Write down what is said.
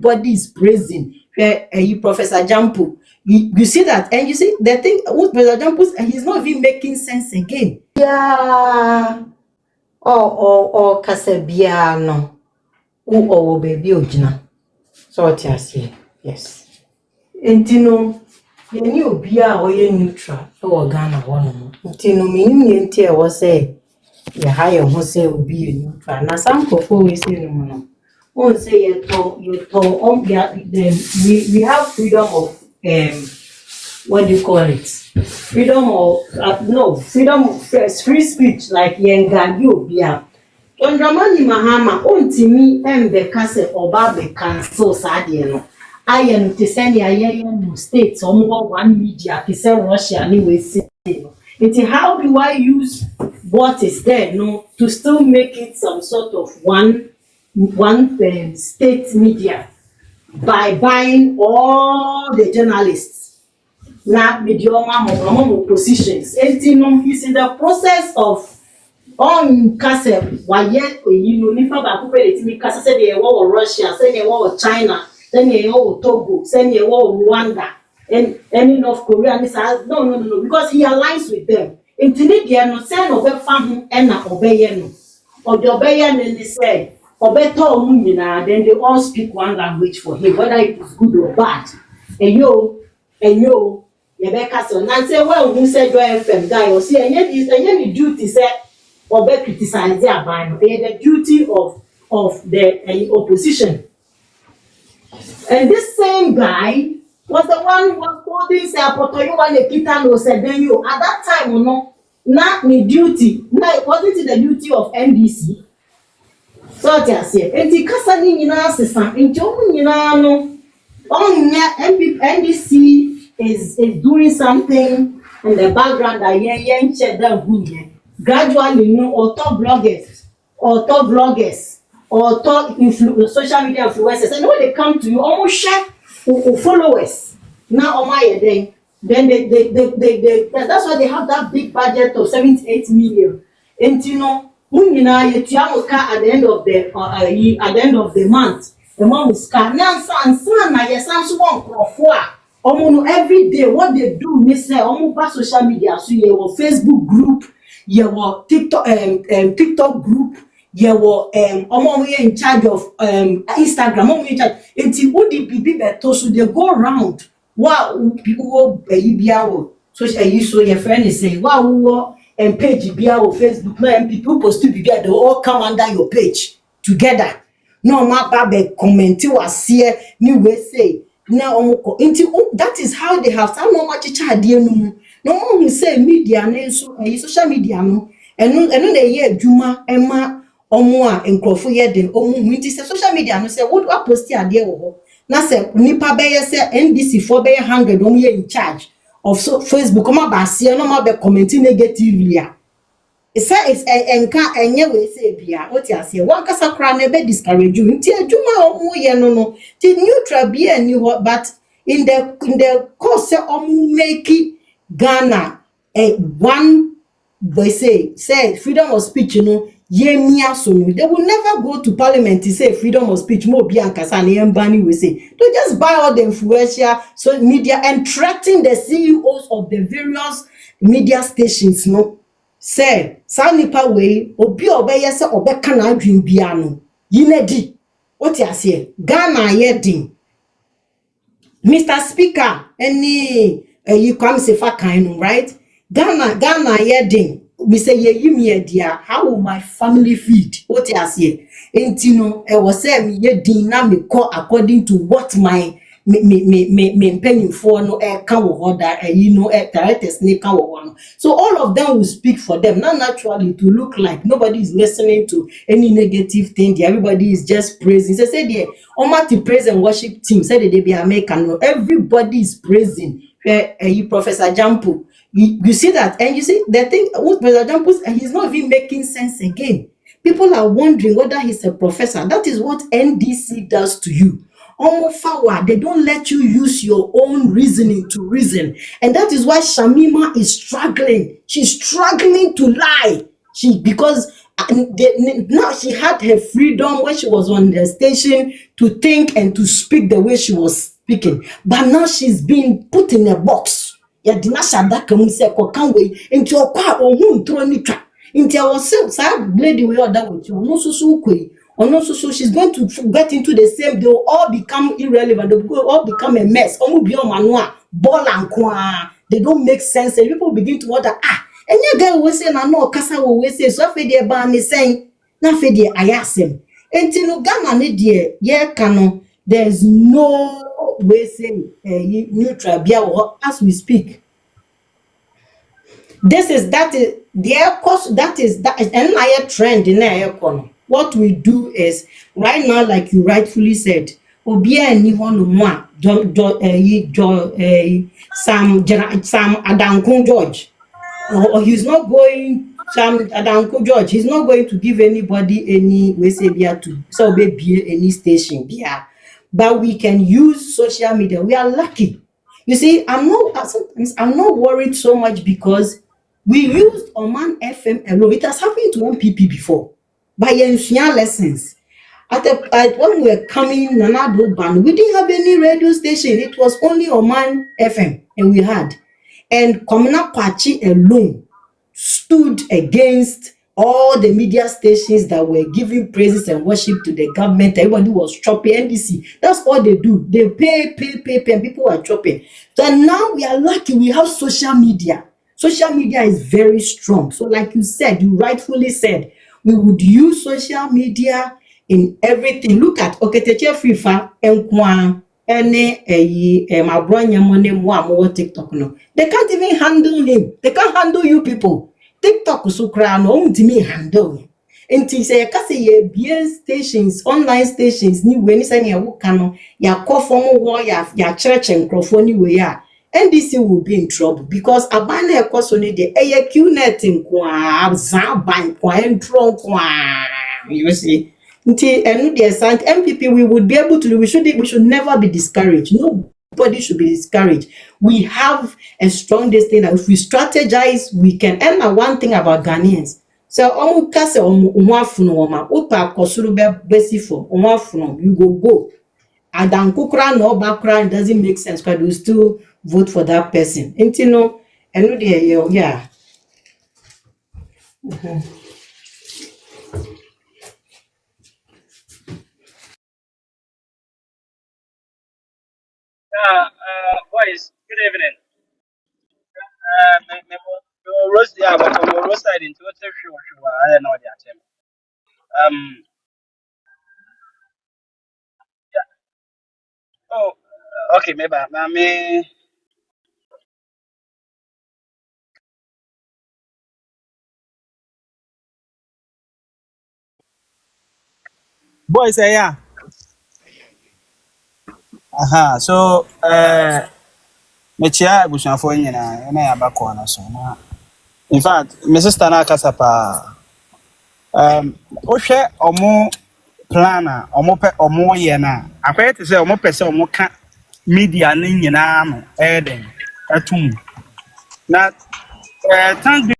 everybody is praising Professor Jampo. You see that, and you see the thing with Professor Jampo, he's not even making sense again. Yeah. Oh, Casabia, no. Oh, baby, Ojina. So what you say? Yes. And you know, you knew Bia or you neutral or Ghana one. You know, me, you was say, you hire Jose will be a neutral. Now, some people will say, no. Won't say you told we have freedom of what do you call it? Freedom of free speech like Yenga Yobia. When Ramani Mahama onti mi mbeka se oba be cancel sadie no. AyE to send no states or one media to send Russia anyway. It's how do I use what is there no to still make it some sort of one state media by buying all the journalists now medioma positions. He's in the process of on Kase waye nifa ba couple etimi kasa say dey war Russia, say dey war China, say dey war Togo, say dey war Rwanda and any North Korea. This no because he aligns with them. Intini dey no say no be fa ho na obeye no or the obeye no dey say obeto omu nyina, then they all speak one language for him, whether it is good or bad. And yo Yebeka so na say well who said your FM guy or see any duty say or be criticize the aban. The duty of the opposition. And this same guy was the one who was quoting say Apotoyo one Ekitano said then you at that time no not me duty. Now it wasn't the duty of NDC. So just say enti kasa ni nyina asesa enti omu nyina no NDC is doing something in the background that yen check down who gradually or top bloggers or top social media influencers, and when they come to you almost share followers now then they that's why they have that big budget of 78 million. And you know at the end of the month the mom is scar now and son na yes so one crofo every day what they do me say social media so your Facebook group your TikTok group your in charge of Instagram in charge until who the bibi beto so they go around wow people will bia so your friend is saying wow and page bia or Facebook now and people post to bia they all come under your page together no ma babe comment was here new way say now that is how they have some more much no one say media so social media no and they hear juma emma omo a enkrofo ye den omo nti say social media no say what post here there wo na say nipa be say NDC for be 100 omo ye in charge of so Facebook come ba see no ma be commenting negatively a it's enka enye we say bia what you say one kasa kra na be discourage you nti adwuma omo ye no ti neutral be any but in the course omo make Ghana one they say freedom of speech they will never go to parliament to say freedom of speech mo bi ankasa na yembani we say they just buy all the influential so media and threaten the CEOs of the various media stations say some nipa way obi obeye say obeka na adwin bia no yinedi what you say Ghana yedin Mr. Speaker any you come say fa kind right Ghana yedin we say ye dia how will my family feed what you say entino e was say me yedin na me call according to what my me penny for no can order directors can no. So all of them will speak for them, not naturally to look like nobody is listening to any negative thing. Everybody is just praising. So say the Almighty praise and worship team said they be American. Everybody is praising Professor Jampo. You see that, and you see the thing with Professor Jampo, he's not even making sense again. People are wondering whether he's a professor. That is what NDC does to you. They don't let you use your own reasoning to reason. And that is why Shamima is struggling. She's struggling to lie. Because now she had her freedom when she was on the station to think and to speak the way she was speaking. But now she's being put in a box. Yeah, dinasha daka mu se ko kan we nti okwa ohun tro ni twa. Nti I was say sa lady we other with you. No so koi. Or so she's going to get into the same, they will all become irrelevant, they will all become a mess. Ball and kwa. They don't make sense, and people begin to wonder, and your guy will say, no, Kasa will say, so for the ban is saying, na for the ayasem. And Tino Gama, dear, yeah, canon, there's no way saying neutral, as we speak. That is their course, that is another trend in the economy. What we do is right now, like you rightfully said, obia ni hono mo a Sam Adankun George, or he's not going, Sam Adankun George, he's not going to give anybody any we say bia to so be any station bia, but we can use social media. We are lucky. You see, sometimes I'm not worried so much because we used Oman FM alone. It has happened to MPP before. By Yensuya lessons. When we were coming Nanado Ban, we didn't have any radio station. It was only Oman FM and we had. And Komina Kwachi alone stood against all the media stations that were giving praises and worship to the government. Everybody was chopping NDC. That's all they do. They pay, and people are chopping. So now we are lucky we have social media. Social media is very strong. So like you said, you rightfully said, we would use social media in everything. Look at Oketeche Fifa and Kwan my brother money more TikTok no. They can't even handle him. They can't handle you people. TikTok so cry no me handle. Until say ka say ye BS stations, online stations ni we ni say na wo no ya call from wo ya church and microphone we ya. NDC will be in trouble because abana e koso ni de eye QNet nko a za ban kwa entro kwa. You see, until MPP we would be able to, we should never be discouraged. Nobody should be discouraged. We have a strong destiny that if we strategize, we can. And one thing about Ghanaians, so kase opa kosuru besi for you go. Adankukra no background doesn't make sense because you still vote for that person. Until yeah. Boys, good evening. Roast, yeah, but I'm roast side into what's sure. I don't know that. Um, yeah. Oh, okay, maybe. Me. Boys, yeah. Aha. So, mechia bushafo nyina na ya bakọ na so na. In fact, my sister na kasa pa. Ohwe omo planner, omo pe omo ye na. Akwaye te say omo pese omo ka media ni nyina no. Eden. Atum. Na thank